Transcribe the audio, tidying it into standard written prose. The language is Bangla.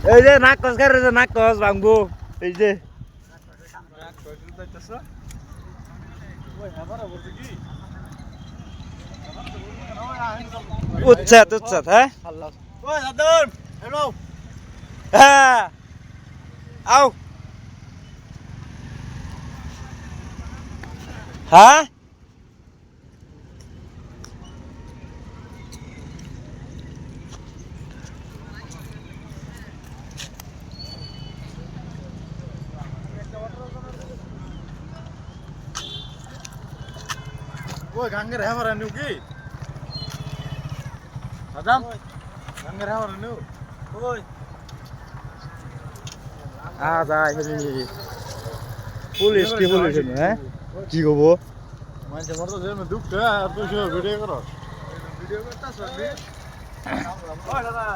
এই যে নাক কস করে যে নাক কস ভাঙবো এই যে উচ্ছাত উচ্ছাত হ্যাঁ হ্যাঁ আও হ্যাঁ ওই গাঙ্গের হ্যামার আনিও কি আদাম গাঙ্গের হ্যামার আনিও ওই যাই পুলিশ কি পুলিশ হ্যাঁ কি করবো মাঝে মতো যে দুঃখ আর তুই ভিডিও করো ভিডিও করতেছ ওই দাদা